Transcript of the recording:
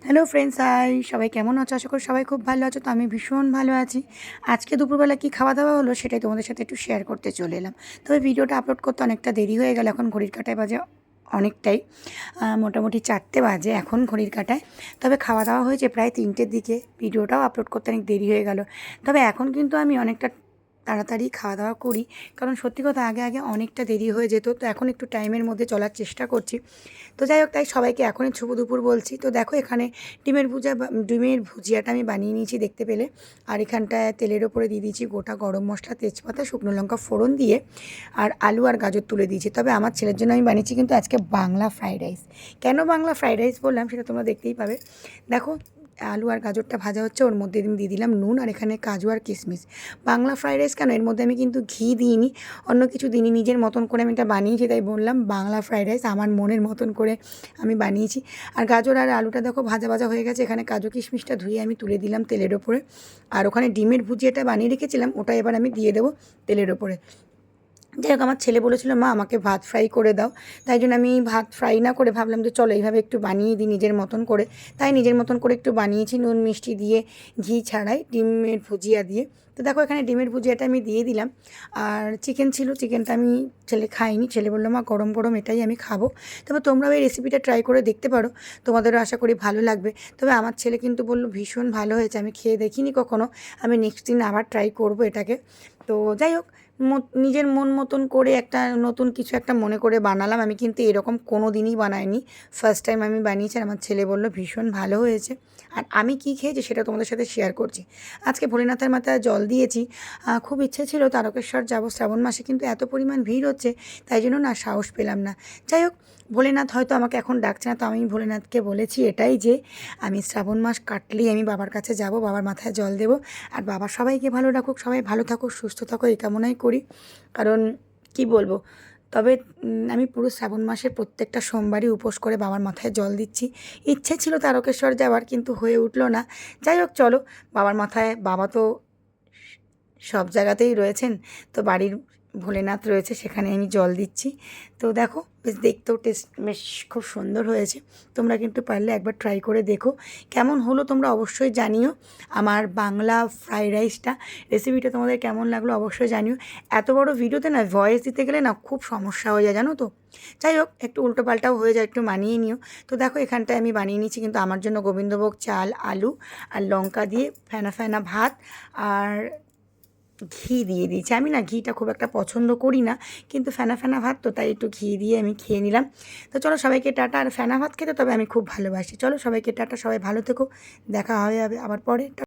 Hello friends, high সবাই কেমন আছো? আশা করি সবাই খুব ভালো আছো। তো আমি ভীষণ ভালো আছি। আজকে দুপুরবেলা কী খাওয়া দাওয়া হলো সেটাই তোমাদের সাথে একটু শেয়ার করতে চলে এলাম। তবে ভিডিওটা আপলোড করতে অনেকটা দেরি হয়ে গেল। এখন ঘড়ির কাঁটায় বাজে অনেকটাই, মোটামুটি 4টে বাজে এখন ঘড়ির কাঁটায়। তবে খাওয়া দাওয়া হয়েছে প্রায় 3টের দিকে। ভিডিওটাও আপলোড করতে অনেক দেরি হয়ে গেল। তবে এখন কিন্তু আমি অনেকটা তাড়াতাড়ি খাওয়া দাওয়া করি, কারণ সত্যি কথা আগে আগে অনেকটা দেরি হয়ে যেত। তো এখন একটু টাইমের মধ্যে চলার চেষ্টা করছি। তো যাই হোক, তাই সবাইকে এখনই শুভ দুপুর বলছি। তো দেখো, এখানে ডিমের ভুজিয়াটা আমি বানিয়ে নিয়েছি দেখতে পেলে। আর এখানটায় তেলের ওপরে দিয়ে দিয়েছি গোটা গরম মশলা, তেজপাতা, শুকনো লঙ্কা ফোড়ন দিয়ে, আর আলু আর গাজর তুলে দিয়েছি। তবে আমার ছেলের জন্য আমি বানিয়েছি কিন্তু আজকে বাংলা ফ্রাইড রাইস। কেন বাংলা ফ্রাইড রাইস বললাম সেটা তোমরা দেখতেই পাবে। দেখো, আলু আর গাজরটা ভাজা হচ্ছে, ওর মধ্যে আমি দিয়ে দিলাম নুন, আর এখানে কাজু আর কিশমিশ। বাংলা ফ্রাইড রাইস কেন, এর মধ্যে আমি কিন্তু ঘি দিইনি, অন্য কিছু দিইনি, নিজের মতন করে আমি এটা বানিয়েছি, তাই বললাম বাংলা ফ্রাইড রাইস আমার মনের মতন করে আমি বানিয়েছি। আর গাজর আর আলুটা দেখো ভাজা ভাজা হয়ে গেছে। এখানে কাজু কিশমিশটা ধুয়ে আমি তুলে দিলাম তেলের ওপরে। আর ওখানে ডিমের ভুজিয়াটা বানিয়ে রেখেছিলাম, ওটা এবার আমি দিয়ে দেবো তেলের ওপরে। যাই হোক, আমার ছেলে বলেছিল মা আমাকে ভাত ফ্রাই করে দাও। তাই জন্য আমি ভাত ফ্রাই না করে ভাবলাম যে চলো এইভাবে একটু বানিয়ে দিই নিজের মতন করে। তাই নিজের মতন করে একটু বানিয়েছি, নুন মিষ্টি দিয়ে, ঘি ছাড়াই, ডিমের ভুজিয়া দিয়ে। তো দেখো, এখানে ডিমের ভুজিয়াটা আমি দিয়ে দিলাম। আর চিকেন ছিল, চিকেনটা আমি ছেলে খাইনি। ছেলে বললো মা গরম গরম এটাই আমি খাবো। তবে তোমরাও এই রেসিপিটা ট্রাই করে দেখতে পারো, তোমাদেরও আশা করি ভালো লাগবে। তবে আমার ছেলে কিন্তু বললো ভীষণ ভালো হয়েছে, আমি খেয়ে দেখিনি কখনো, আমি নেক্সট দিন আবার ট্রাই করবো এটাকে। তো যাই হোক, নিজের মন মতন করে একটা নতুন কিছু একটা মনে করে বানালাম। আমি কিন্তু এরকম কোনো দিনই বানাইনি, ফার্স্ট টাইম আমি বানিয়েছি। আর আমার ছেলে বললো ভীষণ ভালো হয়েছে। আর আমি কী খেয়েছি সেটা তোমাদের সাথে শেয়ার করছি। আজকে ভোলেনাথের মাথায় জল দিয়েছি। খুব ইচ্ছে ছিল তারকেশ্বর যাব শ্রাবণ মাসে, কিন্তু এত পরিমাণ ভিড় হচ্ছে, তাই জন্য না সাহস পেলাম না। যাই হোক, ভোলেনাথ হয়তো আমাকে এখন ডাকছে না, তো আমি ভোলেনাথকে বলেছি এটাই যে আমি শ্রাবণ মাস কাটলেই আমি বাবার কাছে যাব, বাবার মাথায় জল দেবো। আর বাবা সবাইকে ভালো রাখুক, সবাই ভালো থাকুক, সুস্থ থাকো, এই কামনাই করি। কারণ কি বলবো, তবে আমি পুরো শ্রাবণ মাসের প্রত্যেকটা সোমবারই উপোস করে বাবার মাথায় জল দিচ্ছি। ইচ্ছে ছিল তারকেশ্বর যাওয়ার, কিন্তু হয়ে উঠলো না। যাই হোক চলো, বাবার মাথায়, বাবা তো সব জায়গাতেই রয়েছেন, তো বাড়ির ভোলেনাথ রয়েছে, সেখানে আমি জল দিচ্ছি। তো দেখো, বেশ দেখতেও বেশ খুব সুন্দর হয়েছে। তোমরা কিন্তু পারলে একবার ট্রাই করে দেখো কেমন হলো, তোমরা অবশ্যই জানিও। আমার বাংলা ফ্রাইড রাইসটা রেসিপিটা তোমাদের কেমন লাগলো অবশ্যই জানিও। এত বড় ভিডিওতে না ভয়েস দিতে গেলে না খুব সমস্যা হয়ে যায়, জানো তো। যাই হোক, একটু উল্টোপাল্টাও হয়ে যায়, একটু মানিয়ে নিও। তো দেখো, এখানটায় আমি বানিয়ে নিচ্ছি কিন্তু আমার জন্য গোবিন্দভোগ চাল, আলু আর লঙ্কা দিয়ে ফেনা ফেনা ভাত, আর ঘি দিয়ে দিয়েছি। আমি না ঘিটা খুব একটা পছন্দ করি না, কিন্তু ফেনা ফেনা ভাত তো, তাই একটু ঘি দিয়ে আমি খেয়ে নিলাম। তো চলো সবাইকে টাটা। আর ফেনা ভাত খেতে তবে আমি খুব ভালোবাসি। চলো সবাইকে টাটা, সবাই ভালো থেকো, দেখা হয়ে যাবে আবার পরে।